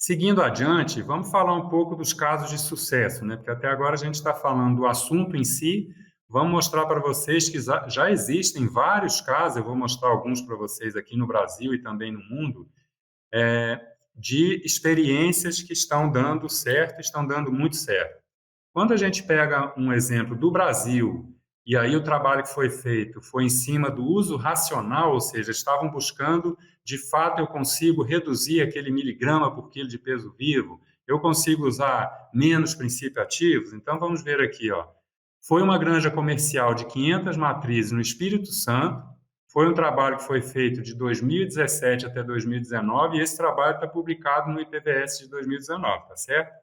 Seguindo adiante, vamos falar um pouco dos casos de sucesso, né? Porque até agora a gente está falando do assunto em si. Vamos mostrar para vocês que já existem vários casos, eu vou mostrar alguns para vocês aqui no Brasil e também no mundo, de experiências que estão dando certo, estão dando muito certo. Quando a gente pega um exemplo do Brasil, e aí o trabalho que foi feito foi em cima do uso racional, ou seja, estavam buscando, de fato, eu consigo reduzir aquele miligrama por quilo de peso vivo, eu consigo usar menos princípios ativos. Então, vamos ver aqui, ó. Foi uma granja comercial de 500 matrizes no Espírito Santo, foi um trabalho que foi feito de 2017 até 2019, e esse trabalho está publicado no IPVS de 2019, tá certo?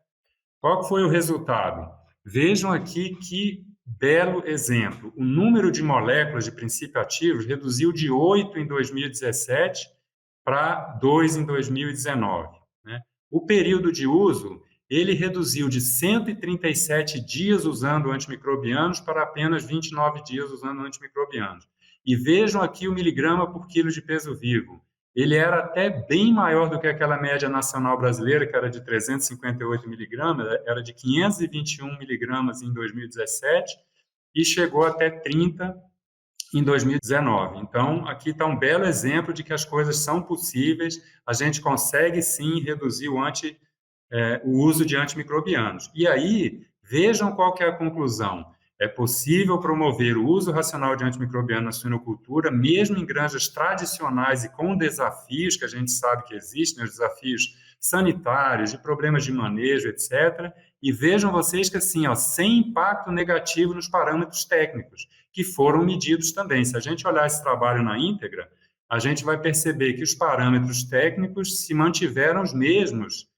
Qual foi o resultado? Vejam aqui que belo exemplo. O número de moléculas de princípio ativos reduziu de 8 em 2017 para 2 em 2019. Né? O período de uso, ele reduziu de 137 dias usando antimicrobianos para apenas 29 dias usando antimicrobianos. E vejam aqui o miligrama por quilo de peso vivo. Ele era até bem maior do que aquela média nacional brasileira, que era de 358 miligramas, era de 521 miligramas em 2017 e chegou até 30 em 2019. Então, aqui está um belo exemplo de que as coisas são possíveis, a gente consegue sim reduzir o uso de antimicrobianos. E aí, vejam qual que é a conclusão. É possível promover o uso racional de antimicrobiano na suinocultura, mesmo em granjas tradicionais e com desafios que a gente sabe que existem, os desafios sanitários, de problemas de manejo, etc. E vejam vocês que, assim, ó, sem impacto negativo nos parâmetros técnicos, que foram medidos também. Se a gente olhar esse trabalho na íntegra, a gente vai perceber que os parâmetros técnicos se mantiveram os mesmos,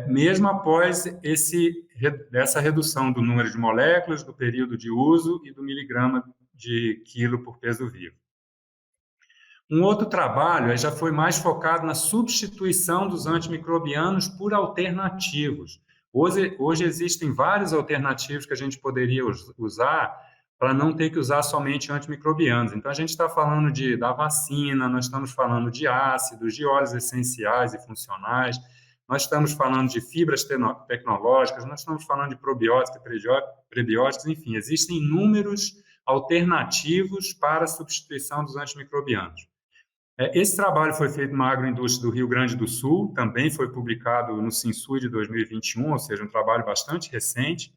mesmo após essa redução do número de moléculas, do período de uso e do miligrama de quilo por peso vivo. Um outro trabalho já foi mais focado na substituição dos antimicrobianos por alternativos. Hoje existem vários alternativos que a gente poderia usar para não ter que usar somente antimicrobianos. Então, a gente está falando da vacina, nós estamos falando de ácidos, de óleos essenciais e funcionais, nós estamos falando de fibras tecnológicas, nós estamos falando de probióticos e prebióticos, enfim, existem inúmeros alternativos para a substituição dos antimicrobianos. Esse trabalho foi feito na agroindústria do Rio Grande do Sul, também foi publicado no Sinsui de 2021, ou seja, um trabalho bastante recente.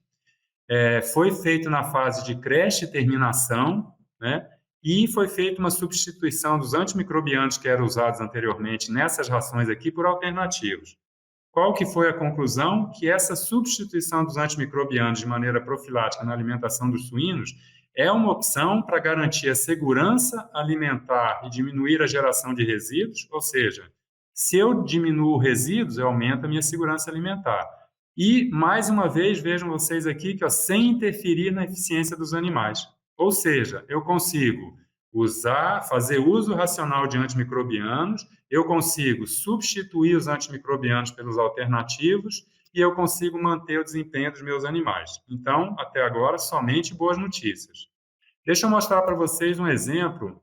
Foi feito na fase de creche e terminação, né? E foi feita uma substituição dos antimicrobianos que eram usados anteriormente nessas rações aqui por alternativos. Qual que foi a conclusão? Que essa substituição dos antimicrobianos de maneira profilática na alimentação dos suínos é uma opção para garantir a segurança alimentar e diminuir a geração de resíduos, ou seja, se eu diminuo resíduos, eu aumento a minha segurança alimentar. E, mais uma vez, vejam vocês aqui que sem interferir na eficiência dos animais. Ou seja, eu consigo fazer uso racional de antimicrobianos, eu consigo substituir os antimicrobianos pelos alternativos e eu consigo manter o desempenho dos meus animais. Então, até agora, somente boas notícias. Deixa eu mostrar para vocês um exemplo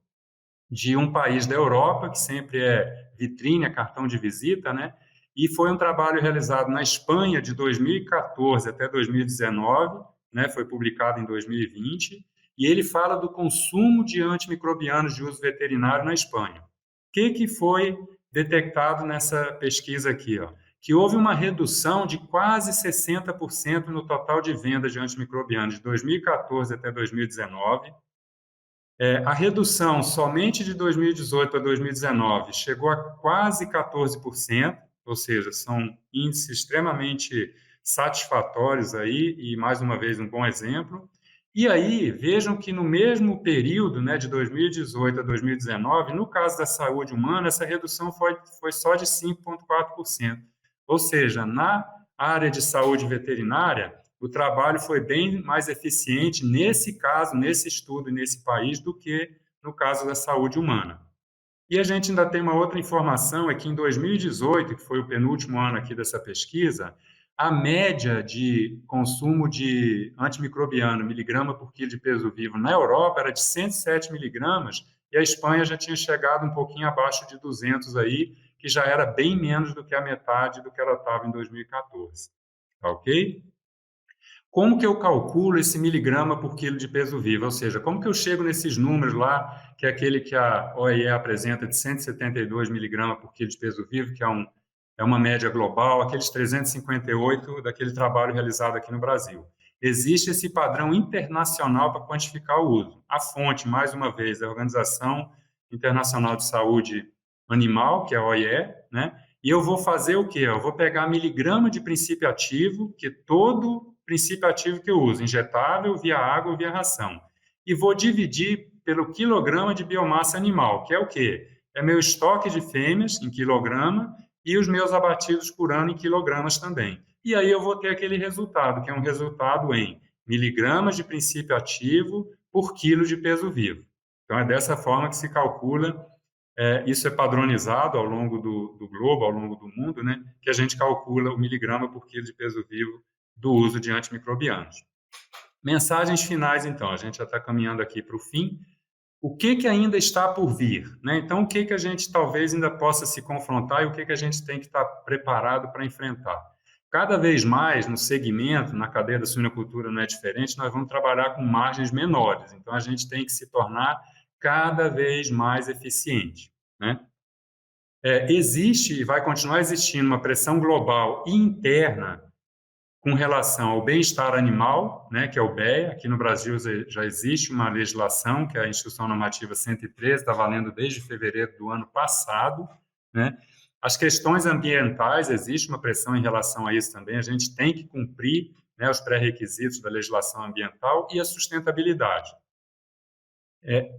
de um país da Europa, que sempre é vitrine, é cartão de visita, né? E foi um trabalho realizado na Espanha de 2014 até 2019, né? Foi publicado em 2020, e ele fala do consumo de antimicrobianos de uso veterinário na Espanha. O que foi detectado nessa pesquisa aqui? Ó? Que houve uma redução de quase 60% no total de vendas de antimicrobianos de 2014 até 2019. A redução somente de 2018 a 2019 chegou a quase 14%, ou seja, são índices extremamente satisfatórios aí, e mais uma vez um bom exemplo. E aí, vejam que no mesmo período, né, de 2018 a 2019, no caso da saúde humana, essa redução foi só de 5,4%. Ou seja, na área de saúde veterinária, o trabalho foi bem mais eficiente nesse caso, nesse estudo e nesse país, do que no caso da saúde humana. E a gente ainda tem uma outra informação, é que em 2018, que foi o penúltimo ano aqui dessa pesquisa, a média de consumo de antimicrobiano, miligrama por quilo de peso vivo, na Europa era de 107 miligramas, e a Espanha já tinha chegado um pouquinho abaixo de 200 aí, que já era bem menos do que a metade do que ela estava em 2014. Tá ok? Como que eu calculo esse miligrama por quilo de peso vivo? Ou seja, como que eu chego nesses números lá, que é aquele que a OIE apresenta de 172 miligramas por quilo de peso vivo, que é uma média global, aqueles 358 daquele trabalho realizado aqui no Brasil. Existe esse padrão internacional para quantificar o uso. A fonte, mais uma vez, é a Organização Internacional de Saúde Animal, que é a OIE, né? E eu vou fazer o quê? Eu vou pegar miligrama de princípio ativo, que todo princípio ativo que eu uso, injetável, via água ou via ração. E vou dividir pelo quilograma de biomassa animal, que é o quê? É meu estoque de fêmeas em quilograma e os meus abatidos por ano em quilogramas também. E aí eu vou ter aquele resultado, que é um resultado em miligramas de princípio ativo por quilo de peso vivo. Então, é dessa forma que se calcula, isso é padronizado ao longo do globo, ao longo do mundo, né, que a gente calcula o miligrama por quilo de peso vivo do uso de antimicrobianos. Mensagens finais, então, a gente já está caminhando aqui para o fim. O que ainda está por vir? Né? Então, o que a gente talvez ainda possa se confrontar e o que a gente tem que estar preparado para enfrentar? Cada vez mais no segmento, na cadeia da suinocultura não é diferente, nós vamos trabalhar com margens menores. Então, a gente tem que se tornar cada vez mais eficiente. Né? Existe e vai continuar existindo uma pressão global e interna com relação ao bem-estar animal, né, que é o BEA. Aqui no Brasil já existe uma legislação, que é a Instrução Normativa 113, está valendo desde fevereiro do ano passado. Né? As questões ambientais, existe uma pressão em relação a isso também, a gente tem que cumprir, né, os pré-requisitos da legislação ambiental e a sustentabilidade.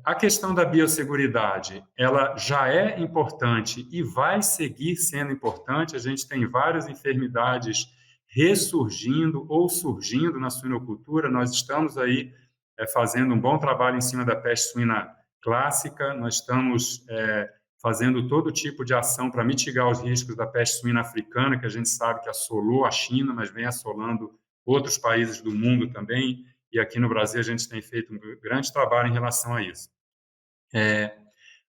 A questão da biosseguridade, ela já é importante e vai seguir sendo importante. A gente tem várias enfermidades ressurgindo ou surgindo na suinocultura. Nós estamos aí fazendo um bom trabalho em cima da peste suína clássica, nós estamos fazendo todo tipo de ação para mitigar os riscos da peste suína africana, que a gente sabe que assolou a China, mas vem assolando outros países do mundo também, e aqui no Brasil a gente tem feito um grande trabalho em relação a isso.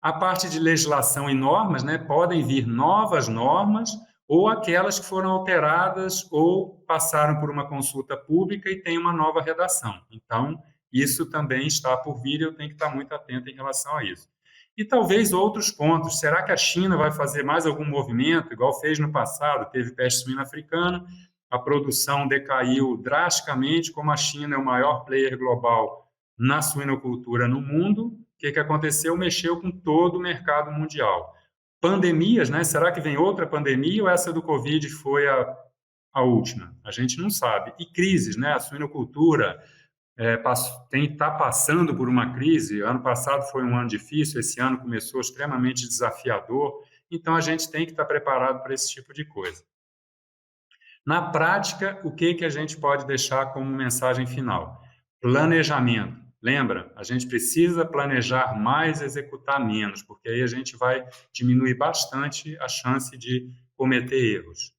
A parte de legislação e normas, né, podem vir novas normas, ou aquelas que foram alteradas ou passaram por uma consulta pública e tem uma nova redação. Então, isso também está por vir e eu tenho que estar muito atento em relação a isso. E talvez outros pontos. Será que a China vai fazer mais algum movimento, igual fez no passado? Teve peste suína africana, a produção decaiu drasticamente, como a China é o maior player global na suinocultura no mundo. O que aconteceu? Mexeu com todo o mercado mundial. Pandemias, né? Será que vem outra pandemia ou essa do Covid foi a última? A gente não sabe. E crises, né? A suinocultura está passando por uma crise. Ano passado foi um ano difícil, esse ano começou extremamente desafiador. Então, a gente tem que estar preparado para esse tipo de coisa. Na prática, o que a gente pode deixar como mensagem final? Planejamento. Lembra? A gente precisa planejar mais, executar menos, porque aí a gente vai diminuir bastante a chance de cometer erros.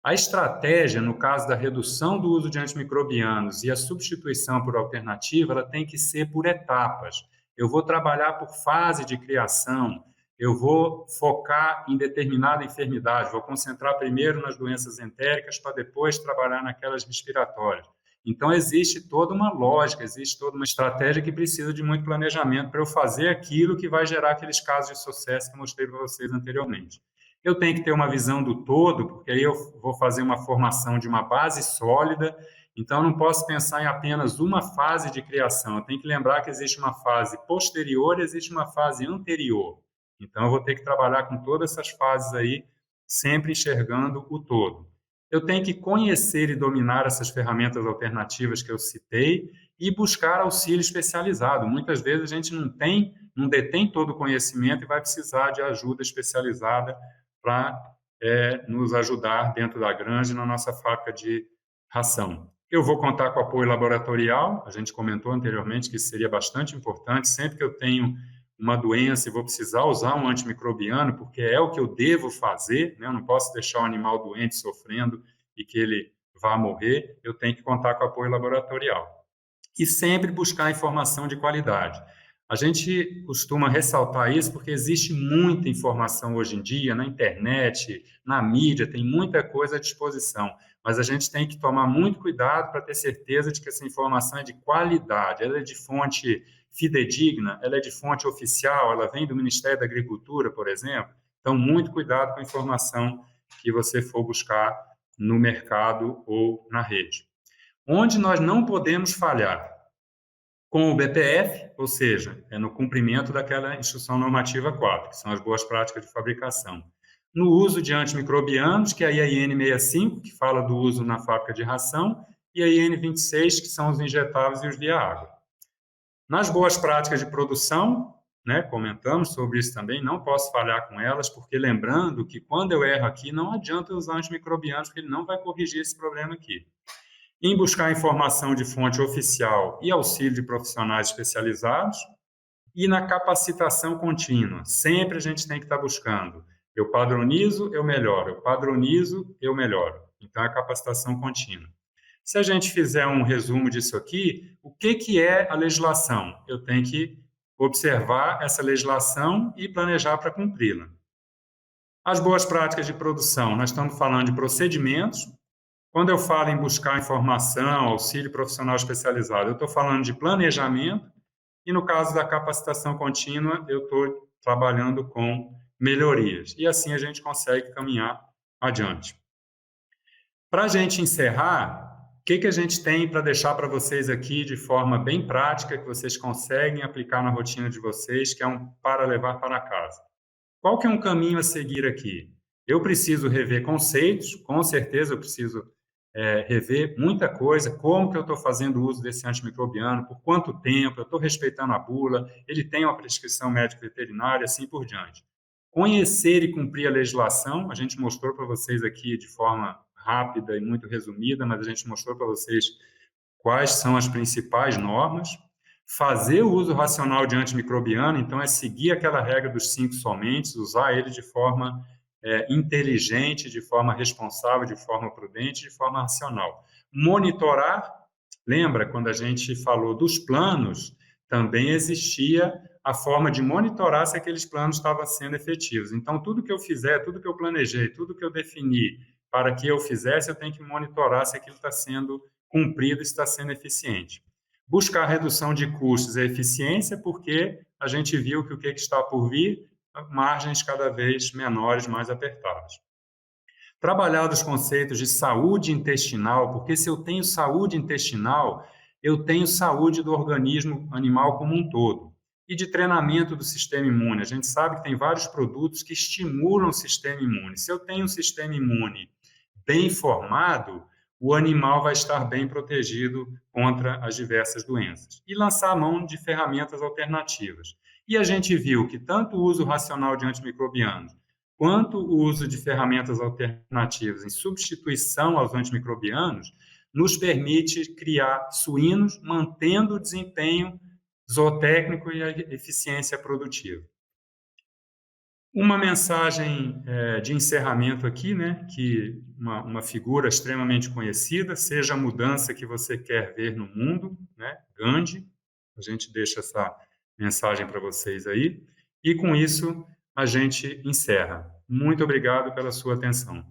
A estratégia, no caso da redução do uso de antimicrobianos e a substituição por alternativa, ela tem que ser por etapas. Eu vou trabalhar por fase de criação, eu vou focar em determinada enfermidade, vou concentrar primeiro nas doenças entéricas para depois trabalhar naquelas respiratórias. Então, existe toda uma lógica, existe toda uma estratégia que precisa de muito planejamento para eu fazer aquilo que vai gerar aqueles casos de sucesso que eu mostrei para vocês anteriormente. Eu tenho que ter uma visão do todo, porque aí eu vou fazer uma formação de uma base sólida, então eu não posso pensar em apenas uma fase de criação, eu tenho que lembrar que existe uma fase posterior e existe uma fase anterior. Então eu vou ter que trabalhar com todas essas fases aí, sempre enxergando o todo. Eu tenho que conhecer e dominar essas ferramentas alternativas que eu citei e buscar auxílio especializado. Muitas vezes a gente não detém todo o conhecimento e vai precisar de ajuda especializada para nos ajudar dentro da granja, na nossa fábrica de ração. Eu vou contar com apoio laboratorial, a gente comentou anteriormente que isso seria bastante importante, sempre que eu tenho uma doença e vou precisar usar um antimicrobiano, porque é o que eu devo fazer, né? Eu não posso deixar o animal doente sofrendo e que ele vá morrer, eu tenho que contar com apoio laboratorial. E sempre buscar informação de qualidade. A gente costuma ressaltar isso porque existe muita informação hoje em dia na internet, na mídia, tem muita coisa à disposição, mas a gente tem que tomar muito cuidado para ter certeza de que essa informação é de qualidade, ela é de fonte fidedigna, ela é de fonte oficial, ela vem do Ministério da Agricultura, por exemplo. Então, muito cuidado com a informação que você for buscar no mercado ou na rede. Onde nós não podemos falhar? Com o BPF, ou seja, é no cumprimento daquela Instrução Normativa 4, que são as boas práticas de fabricação. No uso de antimicrobianos, que é a IN 65, que fala do uso na fábrica de ração, e a IN 26, que são os injetáveis e os via água. Nas boas práticas de produção, né, comentamos sobre isso também, não posso falhar com elas, porque lembrando que quando eu erro aqui, não adianta usar antimicrobianos, porque ele não vai corrigir esse problema aqui. Em buscar informação de fonte oficial e auxílio de profissionais especializados, e na capacitação contínua. Sempre a gente tem que estar buscando. Eu padronizo, eu melhoro. Eu padronizo, eu melhoro. Então, é a capacitação contínua. Se a gente fizer um resumo disso aqui, o que é a legislação? Eu tenho que observar essa legislação e planejar para cumpri-la. As boas práticas de produção, nós estamos falando de procedimentos. Quando eu falo em buscar informação, auxílio profissional especializado, eu estou falando de planejamento, e no caso da capacitação contínua, eu estou trabalhando com melhorias. E assim a gente consegue caminhar adiante. Para a gente encerrar, o que a gente tem para deixar para vocês aqui de forma bem prática, que vocês conseguem aplicar na rotina de vocês, que é um para levar para casa? Qual que é um caminho a seguir aqui? Eu preciso rever conceitos, com certeza eu preciso rever muita coisa, como que eu estou fazendo uso desse antimicrobiano, por quanto tempo, eu estou respeitando a bula, ele tem uma prescrição médico-veterinária, assim por diante. Conhecer e cumprir a legislação, a gente mostrou para vocês aqui de forma rápida e muito resumida, mas a gente mostrou para vocês quais são as principais normas. Fazer o uso racional de antimicrobiano, então, é seguir aquela regra dos 5 somente, usar ele de forma inteligente, de forma responsável, de forma prudente, de forma racional. Monitorar, lembra quando a gente falou dos planos, também existia a forma de monitorar se aqueles planos estavam sendo efetivos. Então, tudo que eu fizer, tudo que eu planejei, tudo que eu defini para que eu fizesse, eu tenho que monitorar se aquilo está sendo cumprido, se está sendo eficiente. Buscar redução de custos e eficiência, porque a gente viu que o que está por vir, margens cada vez menores, mais apertadas. Trabalhar os conceitos de saúde intestinal, porque se eu tenho saúde intestinal, eu tenho saúde do organismo animal como um todo. E de treinamento do sistema imune. A gente sabe que tem vários produtos que estimulam o sistema imune. Se eu tenho um sistema imune bem formado, o animal vai estar bem protegido contra as diversas doenças. E lançar a mão de ferramentas alternativas. E a gente viu que tanto o uso racional de antimicrobianos, quanto o uso de ferramentas alternativas em substituição aos antimicrobianos, nos permite criar suínos mantendo o desempenho zootécnico e a eficiência produtiva. Uma mensagem de encerramento aqui, né, que uma figura extremamente conhecida, seja a mudança que você quer ver no mundo, né, Gandhi, a gente deixa essa mensagem para vocês aí, e com isso a gente encerra. Muito obrigado pela sua atenção.